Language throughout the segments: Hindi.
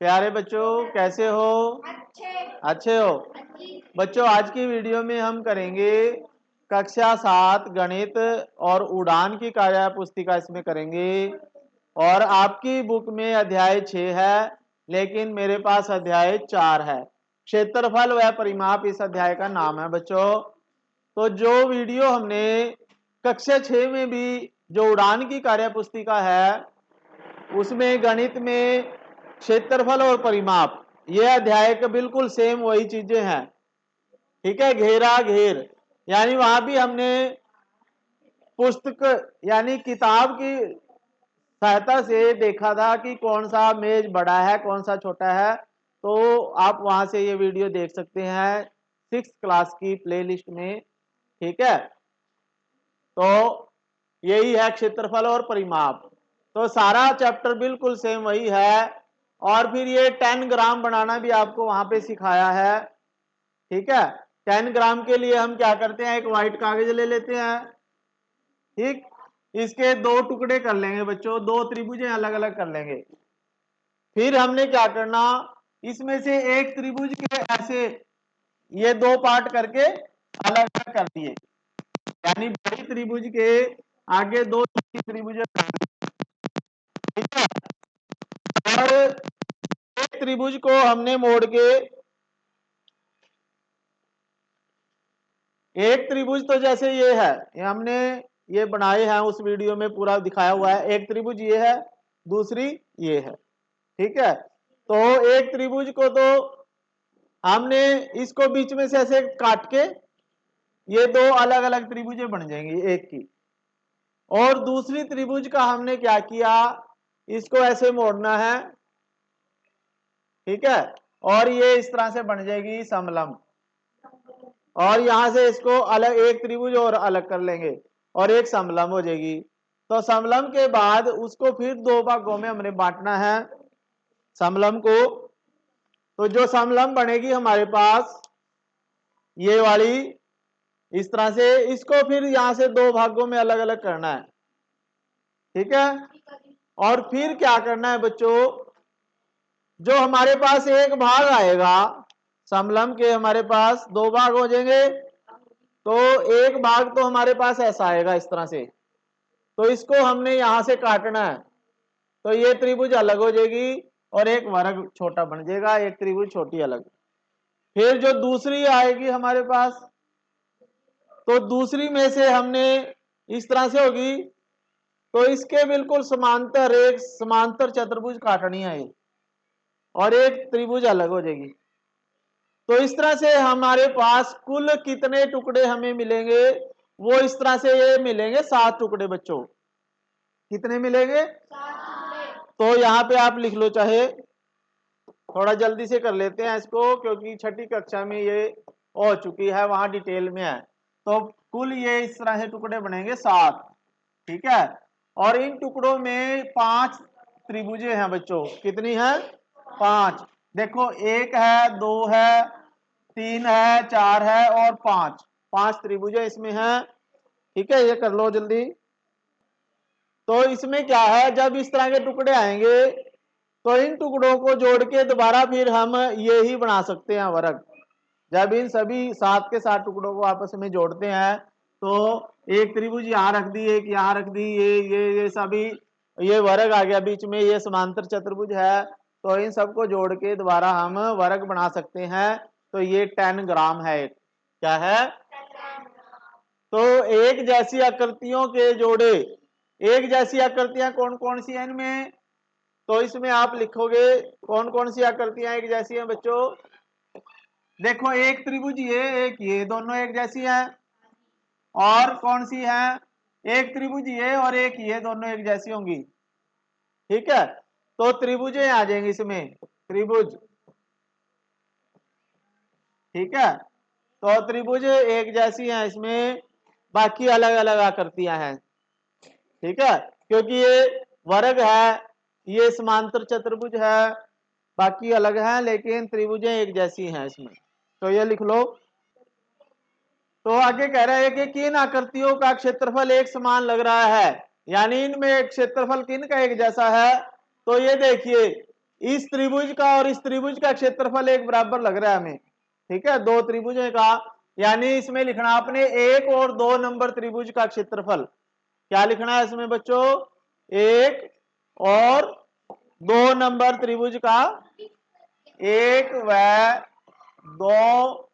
प्यारे बच्चों, कैसे हो? अच्छे हो बच्चों। आज की वीडियो में हम करेंगे कक्षा 7 गणित और उड़ान की कार्य पुस्तिका इसमें करेंगे। और आपकी बुक में अध्याय 6 है, लेकिन मेरे पास अध्याय 4 है। क्षेत्रफल व परिमाप इस अध्याय का नाम है बच्चों। तो जो वीडियो हमने कक्षा 6 में भी जो उड़ान की कार्य पुस्तिका है, उसमें गणित में क्षेत्रफल और परिमाप, यह अध्याय का बिल्कुल सेम वही चीजें हैं। ठीक है, घेरा घेर, यानी वहां भी हमने पुस्तक यानी किताब की सहायता से देखा था कि कौन सा मेज बड़ा है कौन सा छोटा है। तो आप वहां से ये वीडियो देख सकते हैं 6th क्लास की प्लेलिस्ट में। ठीक है, तो यही है क्षेत्रफल और परिमाप। तो सारा चैप्टर बिल्कुल सेम वही है। और फिर ये 10 ग्राम बनाना भी आपको वहां पे सिखाया है। ठीक है, 10 ग्राम के लिए हम क्या करते हैं, एक व्हाइट कागज ले लेते हैं। ठीक, इसके 2 टुकड़े कर लेंगे बच्चों, 2 त्रिभुजें अलग अलग कर लेंगे। फिर हमने क्या करना, इसमें से एक त्रिभुज के ऐसे ये 2 पार्ट करके अलग अलग कर दिए, यानी बड़ी त्रिभुज के आगे 2 त्रिभुज। ठीक है, और एक त्रिभुज को हमने मोड़ के, एक त्रिभुज तो जैसे ये है, ये हमने ये बनाए हैं उस वीडियो में पूरा दिखाया हुआ है। एक त्रिभुज ये है, दूसरी ये है। ठीक है, तो एक त्रिभुज को तो हमने इसको बीच में से ऐसे काट के ये 2 अलग अलग त्रिभुजें बन जाएंगी एक की। और दूसरी त्रिभुज का हमने क्या किया, इसको ऐसे मोड़ना है। ठीक है, और ये इस तरह से बन जाएगी समलंब। और यहां से इसको अलग एक त्रिभुज और अलग कर लेंगे और एक समलंब हो जाएगी। तो समलंब के बाद उसको फिर 2 भागों में हमने बांटना है समलंब को। तो जो समलंब बनेगी हमारे पास ये वाली, इस तरह से इसको फिर यहां से 2 भागों में अलग अलग करना है। ठीक है, और फिर क्या करना है बच्चों, जो हमारे पास एक भाग आएगा समलंब के, हमारे पास 2 भाग हो जाएंगे। तो एक भाग तो हमारे पास ऐसा आएगा इस तरह से, तो इसको हमने यहां से काटना है। तो ये त्रिभुज अलग हो जाएगी और एक वर्ग छोटा बन जाएगा, एक त्रिभुज छोटी अलग। फिर जो दूसरी आएगी हमारे पास, तो दूसरी में से हमने इस तरह से होगी, तो इसके बिल्कुल समांतर एक समांतर चतुर्भुज काटनी है और एक त्रिभुज अलग हो जाएगी। तो इस तरह से हमारे पास कुल कितने टुकड़े हमें मिलेंगे, वो इस तरह से ये मिलेंगे 7 टुकड़े बच्चों। कितने मिलेंगे? तो यहाँ पे आप लिख लो, चाहे थोड़ा जल्दी से कर लेते हैं इसको, क्योंकि 6ठी कक्षा में ये हो चुकी है, वहां डिटेल में है। तो कुल ये इस तरह से टुकड़े बनेंगे 7। ठीक है, और इन टुकड़ों में 5 त्रिभुजें हैं बच्चों। कितनी है? 5। देखो, 1 है, 2 है, 3 है, 4 है और 5। 5 त्रिभुजें इसमें हैं। ठीक है, ये कर लो जल्दी। तो इसमें क्या है, जब इस तरह के टुकड़े आएंगे तो इन टुकड़ों को जोड़ के दोबारा फिर हम ये ही बना सकते हैं वर्ग। जब इन सभी 7 के 7 टुकड़ों को आपस में जोड़ते हैं तो एक त्रिभुज यहाँ रख दी, एक यहाँ रख दी, ये सभी, ये वर्ग आ गया बीच में, ये समांतर चतुर्भुज है। तो इन सबको जोड़ के दोबारा हम वर्ग बना सकते हैं। तो ये 10 ग्राम है। क्या है? तो एक जैसी आकृतियों के जोड़े, एक जैसी आकृतियां कौन कौन सी हैं इनमें? तो इसमें आप लिखोगे कौन कौन सी आकृतियां एक जैसी हैं बच्चों। देखो, एक त्रिभुज ये, एक ये, दोनों एक जैसी हैं। और कौन सी है? एक त्रिभुज ये और एक ये, दोनों एक जैसी होंगी। ठीक है, तो त्रिभुजें आ जाएंगी इसमें, त्रिभुज। ठीक है, तो त्रिभुज एक जैसी हैं इसमें, बाकी अलग अलग आकृतियां हैं। ठीक है, क्योंकि ये वर्ग है, ये समांतर चतुर्भुज है, बाकी अलग है, लेकिन त्रिभुजें एक जैसी हैं इसमें। तो ये लिख लो। तो आगे कह रहा है कि किन आकृतियों का क्षेत्रफल एक समान लग रहा है, यानी इनमें क्षेत्रफल किन का एक जैसा है। तो ये देखिए, इस त्रिभुज का और इस त्रिभुज का क्षेत्रफल एक बराबर लग रहा है हमें, ठीक है, दो त्रिभुजों का, यानी इसमें लिखना आपने 1 और 2 नंबर त्रिभुज का क्षेत्रफल। क्या लिखना है इसमें बच्चों? 1 और 2 नंबर त्रिभुज का, 1 व 2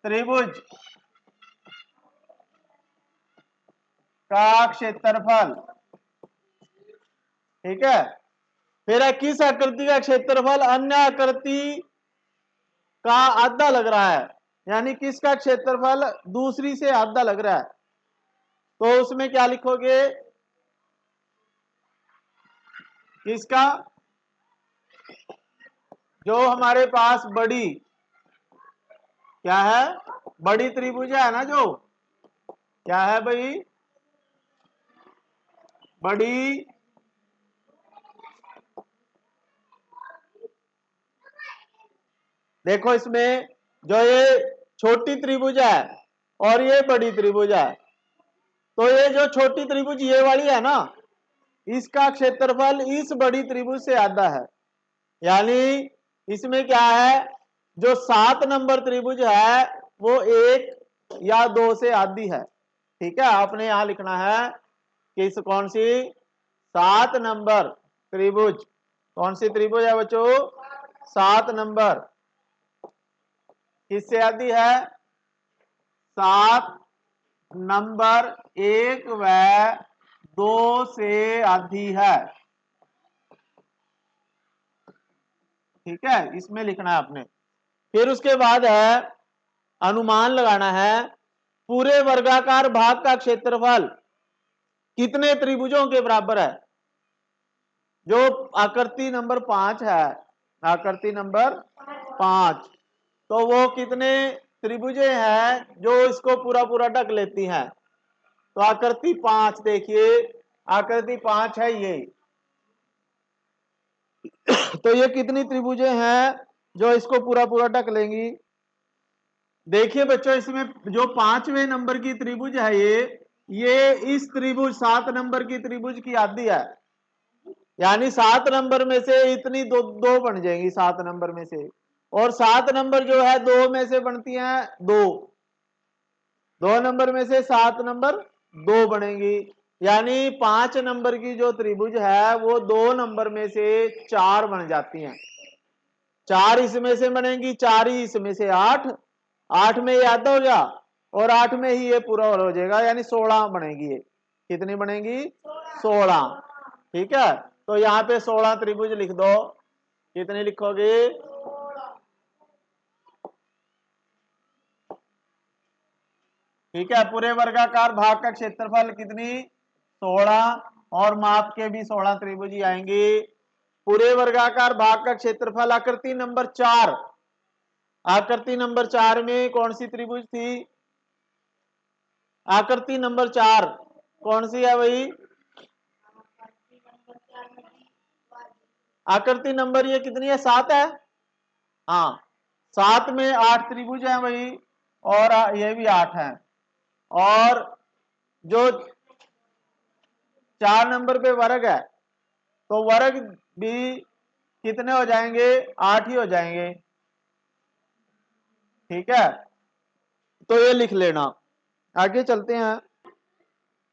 त्रिभुज का क्षेत्रफल, ठीक है। फिर है किस आकृति का क्षेत्रफल अन्य आकृति का आधा लग रहा है, यानी किसका क्षेत्रफल दूसरी से आधा लग रहा है, तो उसमें क्या लिखोगे? किसका? जो हमारे पास बड़ी, क्या है, बड़ी त्रिभुज है ना, जो क्या है भाई, बड़ी देखो इसमें जो ये छोटी त्रिभुज है और ये बड़ी त्रिभुज है, तो ये जो छोटी त्रिभुज ये वाली है ना, इसका क्षेत्रफल इस बड़ी त्रिभुज से आधा है, यानी इसमें क्या है, जो 7 नंबर त्रिभुज है वो 1 या 2 से आधी है, ठीक है। आपने यहां लिखना है कि इस कौन सी 7 नंबर त्रिभुज, कौन सी त्रिभुज है बच्चों? 7 नंबर किससे आधी है? 7 नंबर 1 व 2 से आधी है, ठीक है, इसमें लिखना है आपने। फिर उसके बाद है अनुमान लगाना है पूरे वर्गाकार भाग का क्षेत्रफल कितने त्रिभुजों के बराबर है। जो आकृति नंबर 5 है, आकृति नंबर 5, तो वो कितने त्रिभुजें हैं जो इसको पूरा पूरा ढक लेती हैं? तो आकृति 5 देखिए, आकृति 5 है ये, तो ये कितनी त्रिभुजें हैं जो इसको पूरा पूरा ढक लेंगी? देखिए बच्चों, इसमें जो 5वें नंबर की त्रिभुज है ये इस त्रिभुज 7 नंबर की त्रिभुज की आधी है, यानी 7 नंबर में से इतनी दो बन जाएंगी 7 नंबर में से, और 7 नंबर जो है 2 में से बनती हैं 2 नंबर में से 7 नंबर 2 बनेंगी, यानी 5 नंबर की जो त्रिभुज है वो 2 नंबर में से 4 बन जाती हैं। 4 इसमें से बनेंगी, 4 ही इसमें से 8, 8 में ये आधा हो गया और 8 में ही ये पूरा हो जाएगा, यानी 16 बनेगी। ये कितनी बनेगी? 16, ठीक है। तो यहाँ पे 16 त्रिभुज लिख दो, कितनी लिखोगे? ठीक है, पूरे वर्गाकार भाग का क्षेत्रफल कितनी? 16, और माप के भी 16 त्रिभुज ही आएंगे। पूरे वर्गाकार भाग का क्षेत्रफल आकृति नंबर 4, आकृति नंबर 4 में कौन सी त्रिभुज थी? आकृति नंबर 4 कौन सी है भाई? आकृति नंबर ये कितनी है? 7 है, हाँ, 7 में 8 त्रिभुज है भाई, और ये भी 8 है, और जो 4 नंबर पे वर्ग है, तो वर्ग भी कितने हो जाएंगे? 8 ही हो जाएंगे, ठीक है। तो ये लिख लेना, आगे चलते हैं।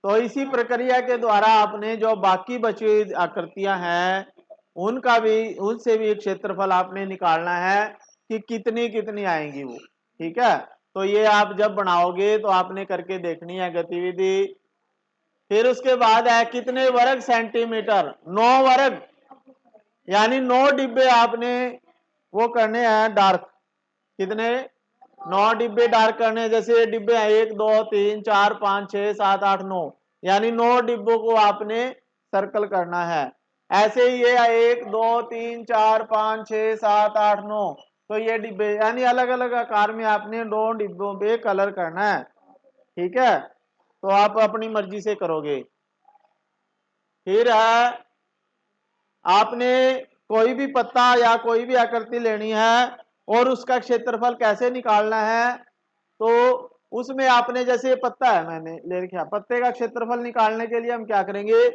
तो इसी प्रक्रिया के द्वारा आपने जो बाकी बची हुई आकृतियां हैं उनका भी, उनसे भी क्षेत्रफल आपने निकालना है कि कितनी कितनी आएंगी वो, ठीक है। तो ये आप जब बनाओगे तो आपने करके देखनी है गतिविधि। फिर उसके बाद है कितने वर्ग सेंटीमीटर? 9 वर्ग, यानी 9 डिब्बे आपने वो करने हैं डार्क, कितने? 9 डिब्बे डार्क करने हैं। जैसे ये डिब्बे हैं 1 2 3 4 5 6 7 8 9, यानी 9 डिब्बों को आपने सर्कल करना है। ऐसे ही ये 1 2 3 4 5 6 7 8 9, तो ये डिब्बे, यानी अलग अलग आकार में आपने 9 डिब्बों पे कलर करना है, ठीक है। तो आप अपनी मर्जी से करोगे। फिर है आपने कोई भी पत्ता या कोई भी आकृति लेनी है और उसका क्षेत्रफल कैसे निकालना है, तो उसमें आपने, जैसे ये पत्ता है मैंने ले रखा, पत्ते का क्षेत्रफल निकालने के लिए हम क्या करेंगे?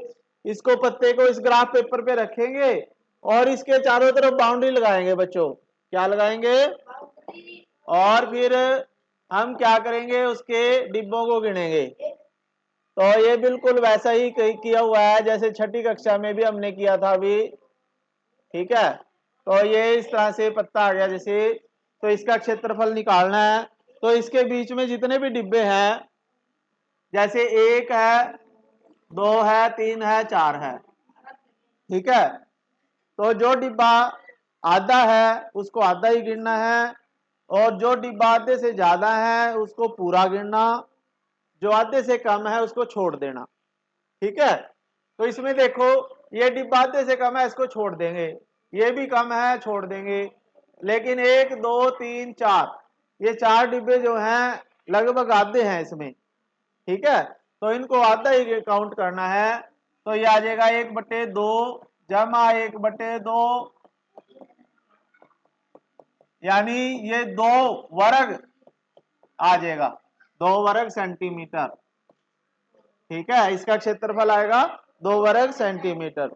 इसको, पत्ते को इस ग्राफ पेपर पे रखेंगे और इसके चारों तरफ बाउंड्री लगाएंगे बच्चों। क्या लगाएंगे? और फिर हम क्या करेंगे, उसके डिब्बों को गिनेंगे। तो ये बिल्कुल वैसा ही किया हुआ है जैसे छठी कक्षा में भी हमने किया था अभी। ठीक है, तो ये इस तरह से पत्ता आ गया जैसे। तो इसका क्षेत्रफल निकालना है। तो इसके बीच में जितने भी डिब्बे हैं, जैसे 1 है, 2 है, 3 है, 4 है। ठीक है, तो जो डिब्बा आधा है उसको आधा ही गिनना है, और जो डिब्बा आधे से ज्यादा है उसको पूरा गिनना, जो आधे से कम है उसको छोड़ देना। ठीक है, तो इसमें देखो ये डिब्बा आधे से कम है, इसको छोड़ देंगे। ये भी कम है, छोड़ देंगे। लेकिन 1 2 3 4, ये 4 डिब्बे जो हैं लगभग आधे हैं इसमें। ठीक है, तो इनको आधा ही काउंट करना है। तो ये आ जाएगा 1/2 जमा 1/2, यानी ये 2 वर्ग आ जाएगा, 2 वर्ग सेंटीमीटर। ठीक है, इसका क्षेत्रफल आएगा 2 वर्ग सेंटीमीटर।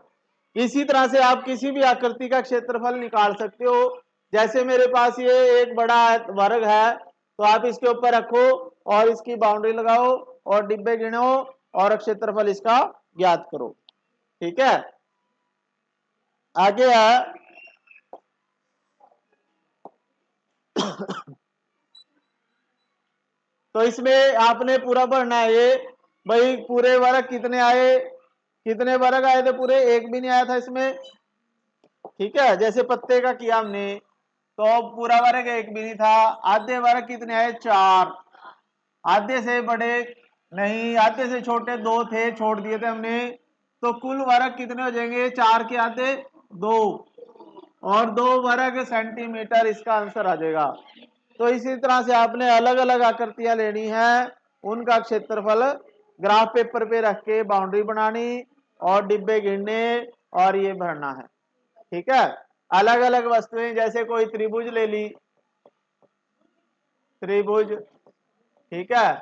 इसी तरह से आप किसी भी आकृति का क्षेत्रफल निकाल सकते हो। जैसे मेरे पास ये एक बड़ा वर्ग है, तो आप इसके ऊपर रखो और इसकी बाउंड्री लगाओ और डिब्बे गिनो और क्षेत्रफल इसका ज्ञात करो। ठीक है, आगे है तो इसमें आपने पूरा भरना है ये, भाई पूरे वर्ग कितने आए, कितने वर्ग आए थे पूरे, एक भी नहीं आया था इसमें। ठीक है, जैसे पत्ते का किया हमने तो पूरा वर्ग एक भी नहीं था। आधे वर्ग कितने आए, 4। आधे से बड़े नहीं, आधे से छोटे 2 थे, छोड़ दिए थे हमने। तो कुल वर्ग कितने हो जाएंगे, 4 के आधे 2, और 2 वर्ग सेंटीमीटर इसका आंसर आ जाएगा। तो इसी तरह से आपने अलग अलग आकृतियां लेनी है, उनका क्षेत्रफल ग्राफ पेपर पे रख के बाउंड्री बनानी और डिब्बे गिनने और ये भरना है। ठीक है, अलग अलग वस्तुएं, जैसे कोई त्रिभुज ले ली, त्रिभुज। ठीक है,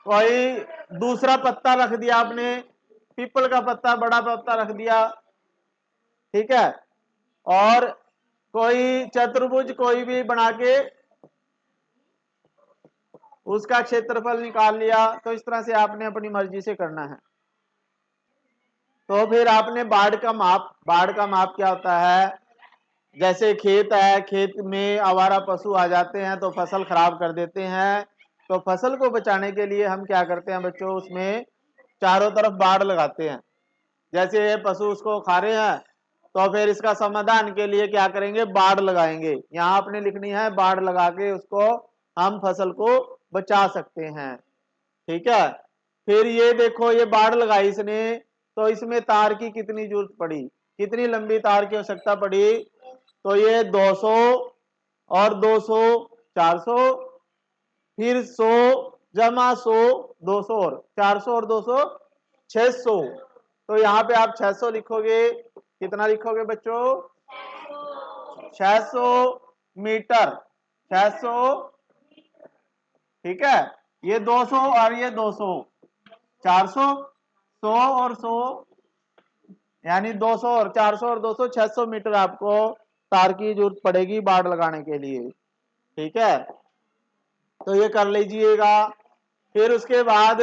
कोई दूसरा पत्ता रख दिया आपने, पीपल का पत्ता, बड़ा पत्ता रख दिया। ठीक है, और कोई चतुर्भुज कोई भी बना के उसका क्षेत्रफल निकाल लिया। तो इस तरह से आपने अपनी मर्जी से करना है। तो फिर आपने बाढ़ का माप क्या होता है, जैसे खेत है, खेत में आवारा पशु आ जाते हैं तो फसल खराब कर देते हैं। तो फसल को बचाने के लिए हम क्या करते हैं बच्चों, उसमें चारों तरफ बाढ़ लगाते हैं। जैसे ये पशु उसको खा रहे हैं, तो फिर इसका समाधान के लिए क्या करेंगे, बाढ़ लगाएंगे। यहाँ आपने लिखनी है, बाढ़ लगा के उसको हम फसल को बचा सकते हैं। ठीक है, फिर ये देखो ये बाढ़ लगाई इसने, तो इसमें तार की कितनी जरूरत पड़ी, कितनी लंबी तार की आवश्यकता पड़ी। तो ये 200 और 200 400, फिर 100 जमा 100 200 और 400 और 200 600। तो यहाँ पे आप 600 लिखोगे। कितना लिखोगे बच्चों, 600 मीटर, 600। ठीक है, ये 200 और ये 200, 400, 100 और 100, यानी 200 और 400 और 200 600 मीटर आपको तार की जरूरत पड़ेगी बाढ़ लगाने के लिए। ठीक है, तो ये कर लीजिएगा। फिर उसके बाद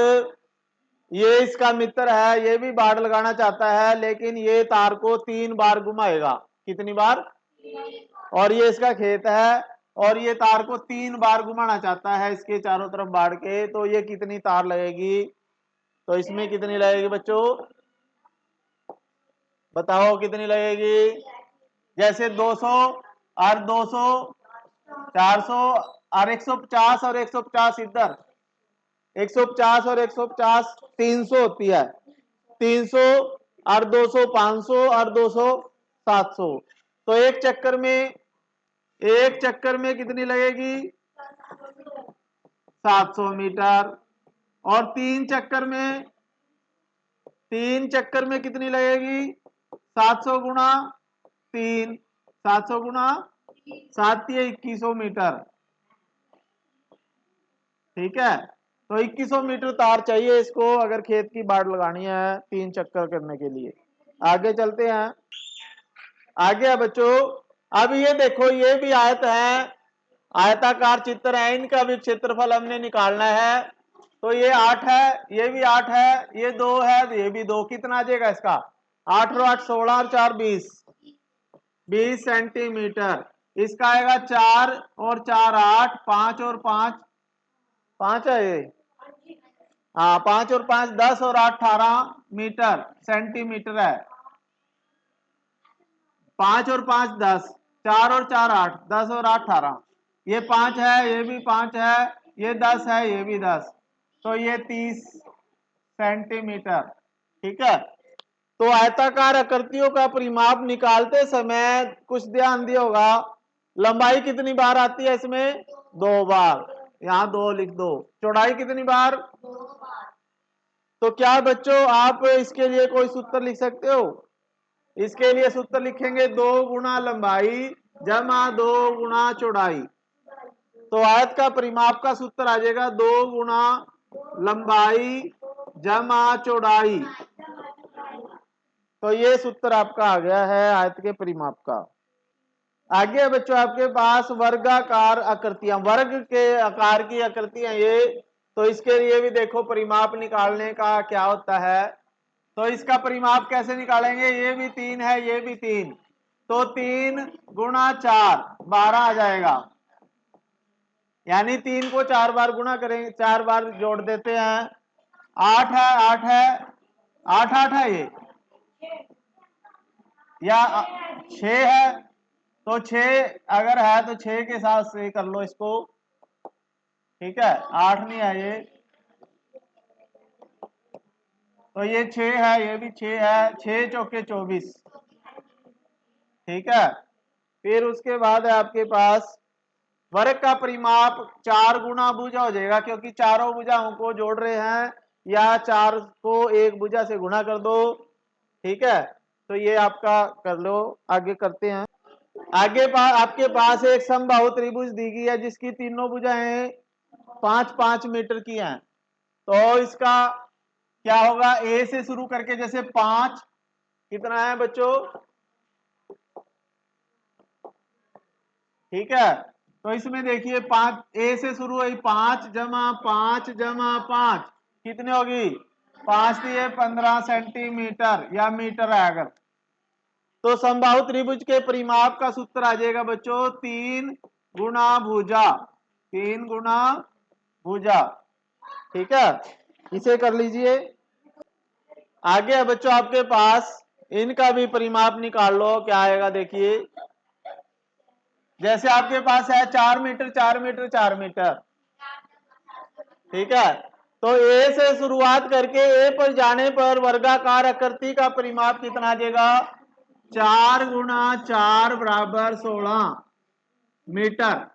ये इसका मित्र है, ये भी बाढ़ लगाना चाहता है, लेकिन ये तार को 3 बार घुमाएगा। कितनी बार, और ये इसका खेत है और ये तार को 3 बार घुमाना चाहता है इसके चारों तरफ बाढ़ के। तो ये कितनी तार लगेगी, तो इसमें कितनी लगेगी बच्चों, बताओ कितनी लगेगी। जैसे 200 और 200, 400 और 150 और 150 इधर, 150 और 150 300 होती है, 300 और 200 500 और 200 700। तो एक चक्कर में कितनी लगेगी, 700 मीटर। और 3 चक्कर में कितनी लगेगी, 700 गुणा 3, 700 गुणा 7 2100 मीटर। ठीक है, तो 2100 मीटर तार चाहिए इसको अगर खेत की बाढ़ लगानी है 3 चक्कर करने के लिए। आगे चलते हैं। आगे है बच्चों, अब ये देखो ये भी आयत है, आयताकार चित्र है, इनका भी क्षेत्रफल हमने निकालना है। तो ये 8 है, ये भी 8 है, ये 2 है, तो ये भी 2। कितना आ जाएगा इसका? 8 और 8 16 और 4 20 सेंटीमीटर। इसका आएगा 4 और 4 8, 5 और 5 है ये, हाँ 5 और 5 10 और 8 18 मीटर सेंटीमीटर है। 5 और 5 10, 4 और 4 8, 10 और 8 18। ये 5 है, ये भी 5 है, ये 10 है, ये भी 10, तो ये 30 सेंटीमीटर। ठीक है। तो आयताकार आकृतियों का परिमाप निकालते समय कुछ ध्यान दिया होगा, लंबाई कितनी बार आती है इसमें? 2 बार, यहाँ 2 लिख दो। चौड़ाई कितनी बार? 2 बार। तो क्या बच्चों आप इसके लिए कोई सूत्र लिख सकते हो? इसके लिए सूत्र लिखेंगे 2 गुना लंबाई जमा 2 गुना चौड़ाई। तो आयत का परिमाप का सूत्र आ जाएगा 2 गुना लंबाई जमा चौड़ाई। तो ये सूत्र आपका आ गया है आयत के परिमाप का। आगे बच्चों आपके पास वर्गाकार आकृतियां, वर्ग के आकार की आकृतियां ये, तो इसके लिए भी देखो परिमाप निकालने का क्या होता है। तो इसका परिमाप कैसे निकालेंगे? ये भी 3 है, ये भी 3, तो 3 गुना 4 12 आ जाएगा। यानी 3 को 4 बार गुणा करेंगे, 4 बार जोड़ देते हैं। 8 है, 8 है, 8 8 है ये, या 6 है, तो 6 अगर है तो 6 के साथ से कर लो इसको। ठीक है, 8 नहीं है ये, तो ये 6 है, ये भी 6 है, 6 चौके 24। ठीक है। फिर उसके बाद है आपके पास वर्ग का परिमाप 4 गुना भुजा हो जाएगा, क्योंकि चारों भुजाओं को जोड़ रहे हैं, या 4 को एक भुजा से गुणा कर दो। ठीक है, तो ये आपका कर लो। आगे करते हैं। आगे आपके पास एक समबाहु त्रिभुज दी गई है जिसकी तीनों भुजाएं 5-5 मीटर की हैं। तो इसका क्या होगा? ए से शुरू करके, जैसे 5 कितना है बच्चों? ठीक है, तो इसमें देखिए 5 ए से शुरू हुई, 5 जमा 5 जमा 5 कितनी होगी? 5 दिए 15 सेंटीमीटर या मीटर है अगर। तो समबाहु त्रिभुज के परिमाप का सूत्र आ जाएगा बच्चों 3 गुना भुजा, 3 गुना भुजा। ठीक है, इसे कर लीजिए। आगे है बच्चों आपके पास इनका भी परिमाप निकाल लो, क्या आएगा देखिए। जैसे आपके पास है 4 मीटर 4 मीटर 4 मीटर। ठीक है, तो ए से शुरुआत करके ए पर जाने पर वर्गाकार आकृति का परिमाप कितना आ जाएगा? 4 गुना 4 बराबर 16 मीटर।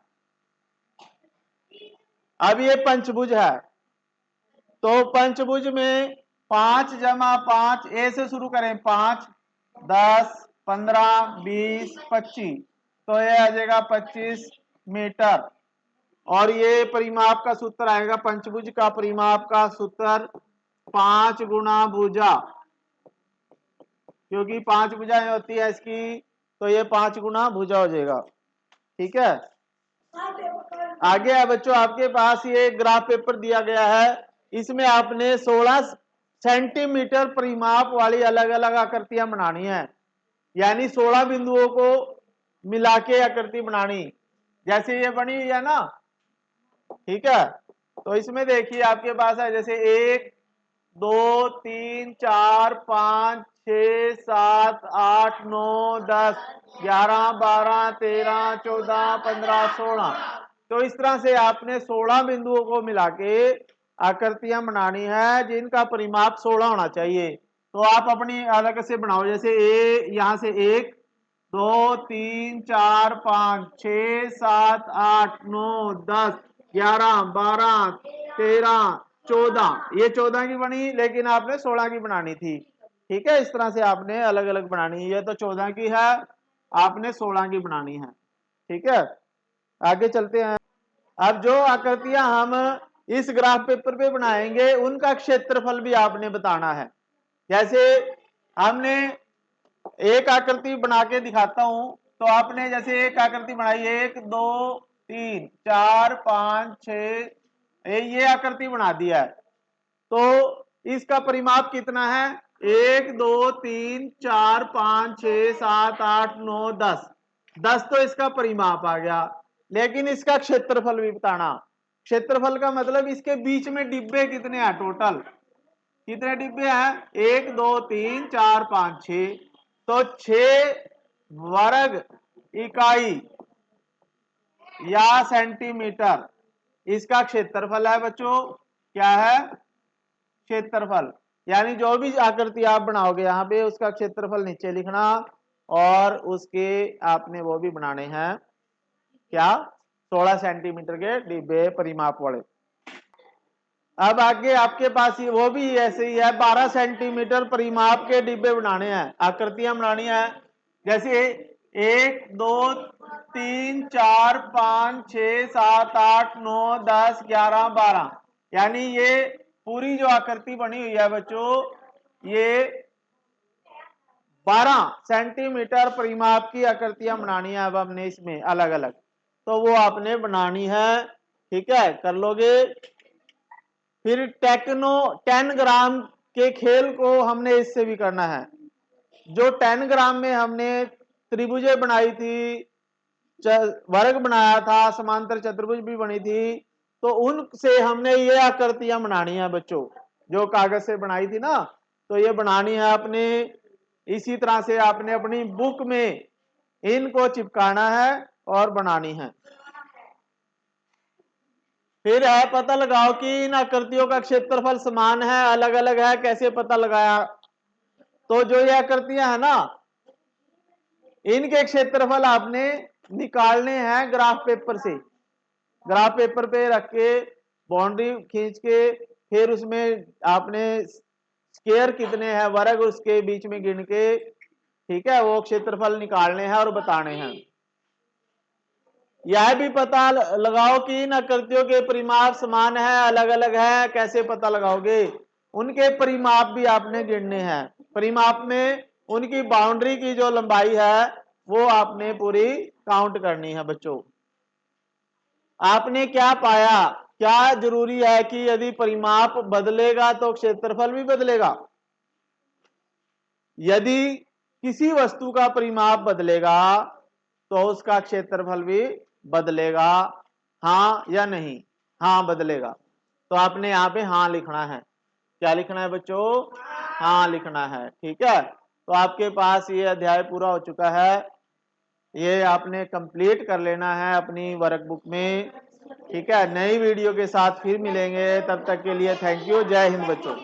अब ये पंचभुज है, तो पंचभुज में 5 जमा 5, ए से शुरू करें, 5 10 15 20 25, तो ये आ जाएगा 25 मीटर। और ये परिमाप का सूत्र आएगा, पंचभुज का परिमाप का सूत्र 5 गुना भुजा, क्योंकि 5 भुजाएं होती है इसकी, तो ये 5 गुना भुजा हो जाएगा। ठीक है। आगे है बच्चों आपके पास ये ग्राफ पेपर दिया गया है, इसमें आपने 16 सेंटीमीटर परिमाप वाली अलग अलग आकृतियां बनानी है, यानी 16 बिंदुओं को मिला के आकृति बनानी, जैसे ये बनी हुई है ना। ठीक है, तो इसमें देखिए आपके पास है जैसे 1 2 3 4 5 6 7 8 9 10 11 12 13 14 15 16। तो इस तरह से आपने 16 बिंदुओं को मिला के आकृतियां बनानी है जिनका परिमाप 16 होना चाहिए। तो आप अपनी अलग से बनाओ, जैसे ए यहां से 1 2 3 4 5 6 7 8 9 10 11 12 13 14, ये 14 की बनी, लेकिन आपने 16 की बनानी थी। ठीक है, इस तरह से आपने अलग अलग बनानी है, ये तो 14 की है, आपने 16 की बनानी है। ठीक है, आगे चलते हैं। अब जो आकृतियां हम इस ग्राफ पेपर पे बनाएंगे उनका क्षेत्रफल भी आपने बताना है। जैसे हमने एक आकृति बना के दिखाता हूं। तो आपने जैसे एक आकृति बनाई, 1 2 3 4 5 6, ये आकृति बना दिया है। तो इसका परिमाप कितना है? 1 2 3 4 5 6 7 8 9 10। 10 तो इसका परिमाप आ गया, लेकिन इसका क्षेत्रफल भी बताना। क्षेत्रफल का मतलब इसके बीच में डिब्बे कितने हैं टोटल, कितने डिब्बे हैं? 1 2 3 4 5 6। तो 6 वर्ग इकाई या सेंटीमीटर इसका क्षेत्रफल है बच्चों। क्या है? क्षेत्रफल। यानी जो भी आकृति आप बनाओगे यहाँ पे उसका क्षेत्रफल नीचे लिखना, और उसके आपने वो भी बनाने हैं क्या? 16 सेंटीमीटर के डिब्बे परिमाप वाले। अब आगे आपके पास ये वो भी ऐसे ही है, 12 सेंटीमीटर परिमाप के डिब्बे बनाने हैं, आकृतियां बनानी है। जैसे 1 2 3 4 5 6 7 8 9 10 11 12, यानी ये पूरी जो आकृति बनी हुई है बच्चों, ये 12 सेंटीमीटर परिमाप की आकृतियां बनानी है। अब हमने इसमें अलग अलग, तो वो आपने बनानी है, ठीक है, कर लोगे। फिर 10 ग्राम के खेल को हमने इससे भी करना है। जो 10 ग्राम में हमने त्रिभुजें बनाई थी, वर्ग बनाया था, समांतर चतुर्भुज भी बनी थी, तो उनसे हमने ये आकृतियां बनानी है बच्चों, जो कागज से बनाई थी ना, तो ये बनानी है अपने। इसी तरह से आपने अपनी बुक में इनको चिपकाना है और बनानी है। फिर है पता लगाओ कि इन आकृतियों का क्षेत्रफल समान है अलग अलग है, कैसे पता लगाया? तो जो ये आकृतियां है ना, इनके क्षेत्रफल आपने निकालने हैं ग्राफ पेपर से। ग्राफ पेपर पे रख के बाउंड्री खींच के, फिर उसमें आपने स्क्वायर कितने हैं वर्ग उसके बीच में गिन के, ठीक है, वो क्षेत्रफल निकालने हैं और बताने हैं। यह भी पता लगाओ कि इन आकृतियों के परिमाप समान है अलग अलग है, कैसे पता लगाओगे? उनके परिमाप भी आपने गिनने हैं। परिमाप में उनकी बाउंड्री की जो लंबाई है वो आपने पूरी काउंट करनी है बच्चों। आपने क्या पाया? क्या जरूरी है कि यदि परिमाप बदलेगा तो क्षेत्रफल भी बदलेगा? यदि किसी वस्तु का परिमाप बदलेगा तो उसका क्षेत्रफल भी बदलेगा, हाँ या नहीं? हाँ बदलेगा। तो आपने यहाँ पे हाँ लिखना है। क्या लिखना है बच्चों? हाँ लिखना है, ठीक है। तो आपके पास ये अध्याय पूरा हो चुका है, ये आपने कंप्लीट कर लेना है अपनी वर्कबुक में, ठीक है। नई वीडियो के साथ फिर मिलेंगे, तब तक के लिए थैंक यू। जय हिंद बच्चों।